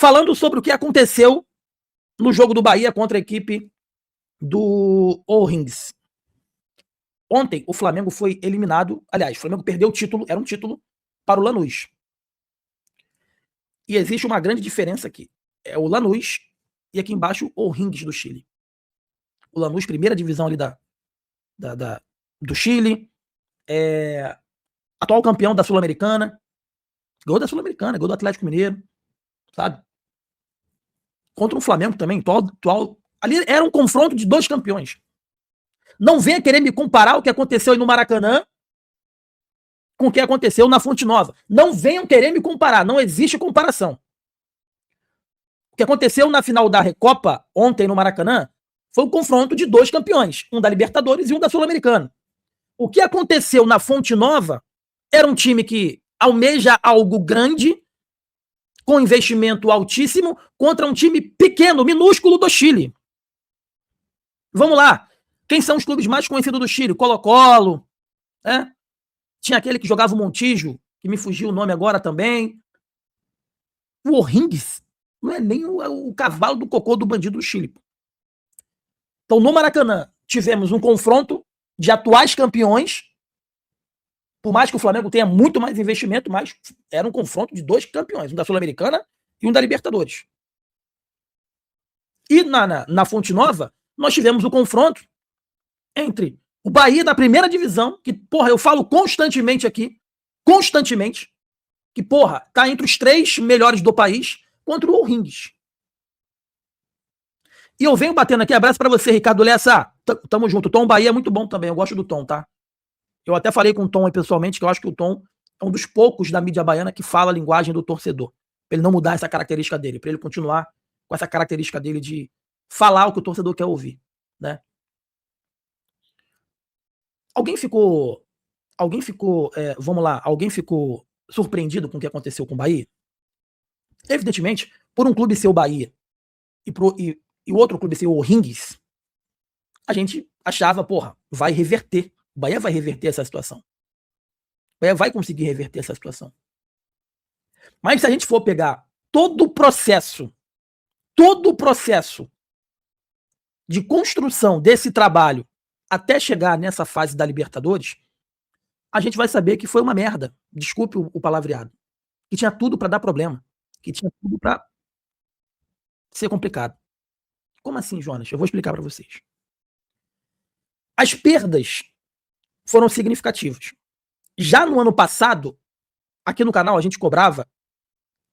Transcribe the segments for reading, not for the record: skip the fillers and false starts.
falando sobre o que aconteceu no jogo do Bahia contra a equipe do O'Rings. Ontem, o Flamengo foi eliminado. Aliás, o Flamengo perdeu o título, era um título para o Lanús. E existe uma grande diferença aqui. É o Lanús e aqui embaixo o O'Rings do Chile. O Lanús, primeira divisão ali do Chile, atual campeão da Sul-Americana, ganhou da Sul-Americana, ganhou do Atlético Mineiro, sabe? Contra o Flamengo também, atual. Ali era um confronto de dois campeões. Não venha querer me comparar o que aconteceu aí no Maracanã com o que aconteceu na Fonte Nova. Não venham querer me comparar, não existe comparação. O que aconteceu na final da Recopa ontem no Maracanã foi um confronto de dois campeões, um da Libertadores e um da Sul-Americana. O que aconteceu na Fonte Nova era um time que almeja algo grande, com investimento altíssimo, contra um time pequeno, minúsculo do Chile. Vamos lá. Quem são os clubes mais conhecidos do Chile? Colo-Colo, né? Tinha aquele que jogava o Montijo, que me fugiu o nome agora também. O O'Rings não é nem o cavalo do cocô do bandido do Chile. Então, no Maracanã, tivemos um confronto de atuais campeões, por mais que o Flamengo tenha muito mais investimento, mas era um confronto de dois campeões, um da Sul-Americana e um da Libertadores. E na Fonte Nova, nós tivemos o confronto entre o Bahia da primeira divisão, que, porra, eu falo constantemente aqui, que, porra, tá entre os 3 melhores do país, contra o O'Rings. E eu venho batendo aqui, abraço pra você, Ricardo Lessa. Tamo junto. O Tom Bahia é muito bom também, eu gosto do Tom, tá? Eu até falei com o Tom aí pessoalmente, que eu acho que o Tom é um dos poucos da mídia baiana que fala a linguagem do torcedor. Pra ele não mudar essa característica dele, pra ele continuar com essa característica dele de falar o que o torcedor quer ouvir, né? Alguém ficou surpreendido com o que aconteceu com o Bahia? Evidentemente, por um clube ser o Bahia e o outro clube ser o O'Rings, a gente achava, porra, vai reverter. O Bahia vai reverter essa situação. O Bahia vai conseguir reverter essa situação. Mas se a gente for pegar todo o processo de construção desse trabalho até chegar nessa fase da Libertadores, a gente vai saber que foi uma merda. Desculpe o palavreado. Que tinha tudo para dar problema. Que tinha tudo para ser complicado. Como assim, Jonas? Eu vou explicar para vocês. As perdas foram significativas. Já no ano passado, aqui no canal, a gente cobrava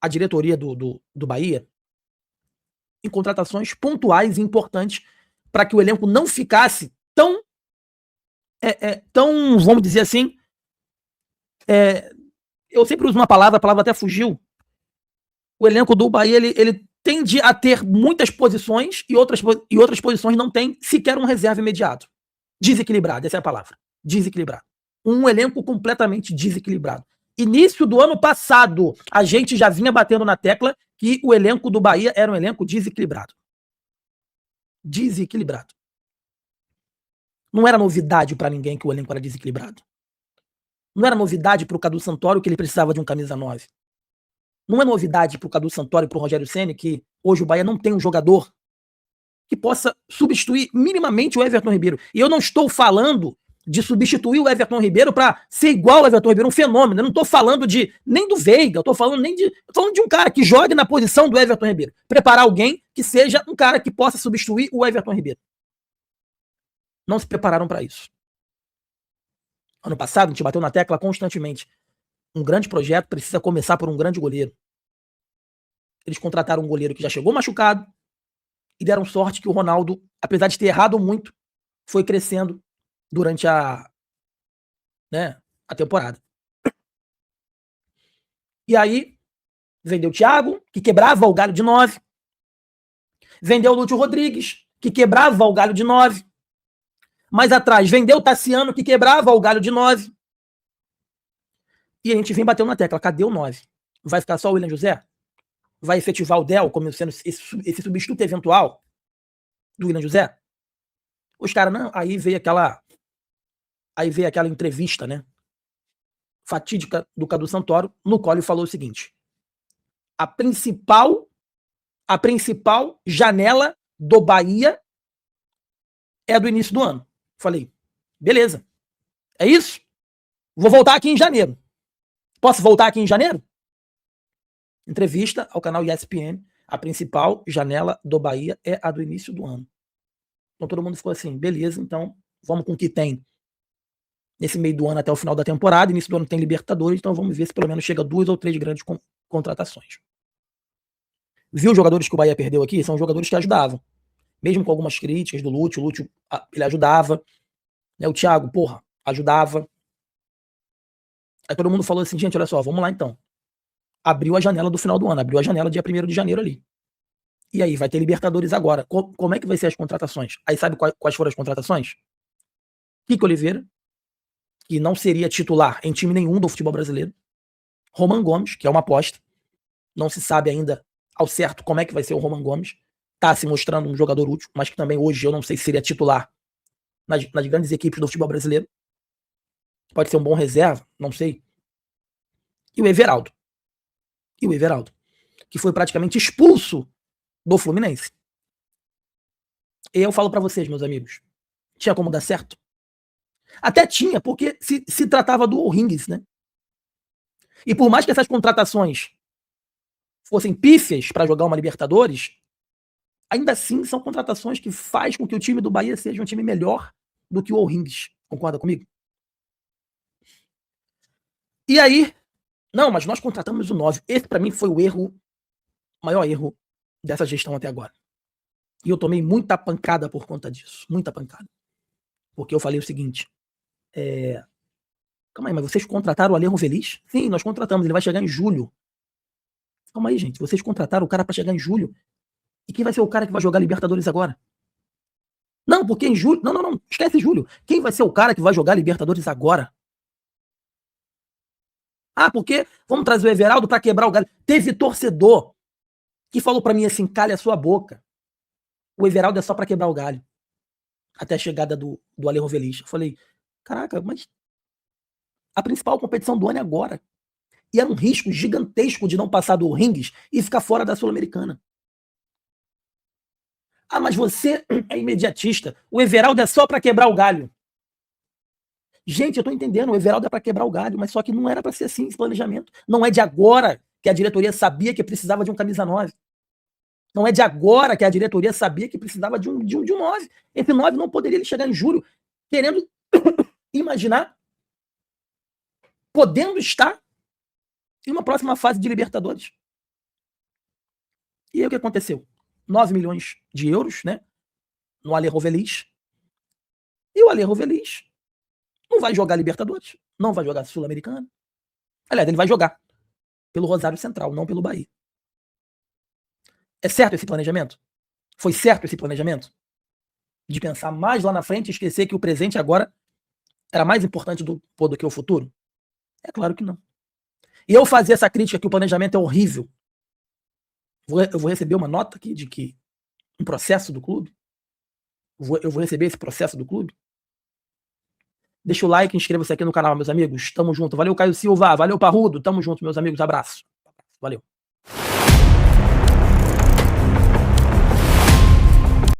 a diretoria do Bahia em contratações pontuais e importantes para que o elenco não ficasse tão, vamos dizer assim, eu sempre uso uma palavra, a palavra até fugiu. O elenco do Bahia, ele tende a ter muitas posições e outras posições não tem sequer um reserva imediato. Desequilibrado, essa é a palavra. Desequilibrado. Um elenco completamente desequilibrado. Início do ano passado, a gente já vinha batendo na tecla que o elenco do Bahia era um elenco desequilibrado. Desequilibrado. Não era novidade para ninguém que o elenco era desequilibrado. Não era novidade para o Cadu Santoro que ele precisava de um camisa 9. Não é novidade para o Cadu Santoro e para o Rogério Ceni que hoje o Bahia não tem um jogador que possa substituir minimamente o Everton Ribeiro. E eu não estou falando de substituir o Everton Ribeiro para ser igual ao Everton Ribeiro, um fenômeno. Eu não estou falando nem do Veiga, eu estou falando de um cara que jogue na posição do Everton Ribeiro. Preparar alguém que seja um cara que possa substituir o Everton Ribeiro. Não se prepararam para isso. Ano passado, a gente bateu na tecla constantemente. Um grande projeto precisa começar por um grande goleiro. Eles contrataram um goleiro que já chegou machucado e deram sorte que o Ronaldo, apesar de ter errado muito, foi crescendo durante a temporada. E aí, vendeu o Thiago, que quebrava o galho de 9. Vendeu o Lúcio Rodrigues, que quebrava o galho de 9. Mais atrás, vendeu o Tassiano, que quebrava o galho de 9. E a gente vem batendo na tecla. Cadê o 9? Vai ficar só o William José? Vai efetivar o Del como sendo esse substituto eventual do William José? Os caras, não. Aí veio aquela entrevista, né? Fatídica do Cadu Santoro, no qual ele falou o seguinte: a principal a principal janela do Bahia é do início do ano. Falei, beleza. É isso? Vou voltar aqui em janeiro. Posso voltar aqui em janeiro? Entrevista ao canal ESPN. A principal janela do Bahia é a do início do ano. Então todo mundo ficou assim, beleza, então vamos com o que tem nesse meio do ano até o final da temporada. Início do ano tem Libertadores, então vamos ver se pelo menos chega 2 ou 3 grandes contratações. Viu os jogadores que o Bahia perdeu aqui? São jogadores que ajudavam. Mesmo com algumas críticas do Lúcio, o Lúcio ele ajudava. Né? O Thiago, porra, ajudava. Aí todo mundo falou assim, gente, olha só, vamos lá então. Abriu a janela do final do ano, abriu a janela dia 1º de janeiro ali. E aí, vai ter Libertadores agora. Como é que vai ser as contratações? Aí sabe quais foram as contratações? Kiko Oliveira, que não seria titular em time nenhum do futebol brasileiro. Roman Gomes, que é uma aposta. Não se sabe ainda ao certo como é que vai ser o Roman Gomes. Tá se mostrando um jogador útil, mas que também hoje eu não sei se seria titular nas grandes equipes do futebol brasileiro. Pode ser um bom reserva, não sei. E o Everaldo. Que foi praticamente expulso do Fluminense. E eu falo pra vocês, meus amigos, tinha como dar certo? Até tinha, porque se tratava do O'Rings, né? E por mais que essas contratações fossem pífias para jogar uma Libertadores, ainda assim são contratações que faz com que o time do Bahia seja um time melhor do que o O'Rings. Concorda comigo? E aí, não, mas nós contratamos o 9. Esse para mim foi o maior erro dessa gestão até agora. E eu tomei muita pancada por conta disso. Muita pancada. Porque eu falei o seguinte, calma aí, mas vocês contrataram o Alejo Feliz? Sim, nós contratamos, ele vai chegar em julho. Calma aí, gente, vocês contrataram o cara para chegar em julho. E quem vai ser o cara que vai jogar Libertadores agora? Não, porque em julho... Não, esquece julho. Quem vai ser o cara que vai jogar Libertadores agora? Ah, porque vamos trazer o Everaldo para quebrar o galho. Teve torcedor que falou para mim assim, calha a sua boca. O Everaldo é só para quebrar o galho. Até a chegada do Alejo Feliz. Eu falei, caraca, mas a principal competição do ano é agora. E era um risco gigantesco de não passar do O'Rings e ficar fora da Sul-Americana. Ah, mas você é imediatista. O Everaldo é só para quebrar o galho. Gente, eu tô entendendo, o Everaldo é para quebrar o galho, mas só que não era para ser assim esse planejamento. Não é de agora que a diretoria sabia que precisava de um camisa 9. Não é de agora que a diretoria sabia que precisava de um 9. Esse 9 não poderia chegar em julho querendo imaginar, podendo estar em uma próxima fase de Libertadores. E aí o que aconteceu? 9 milhões de euros, né? No Alejo Feliz. E o Alejo Feliz não vai jogar Libertadores, não vai jogar Sul-Americana. Aliás, ele vai jogar pelo Rosário Central, não pelo Bahia. É certo esse planejamento? Foi certo esse planejamento? De pensar mais lá na frente e esquecer que o presente agora era mais importante do que o futuro? É claro que não. E eu fazer essa crítica que o planejamento é horrível, eu vou receber uma nota aqui de que um processo do clube? Eu vou receber esse processo do clube? Deixa o like, inscreva-se aqui no canal, meus amigos. Tamo junto. Valeu, Caio Silva. Valeu, Parrudo. Tamo junto, meus amigos. Abraço. Valeu.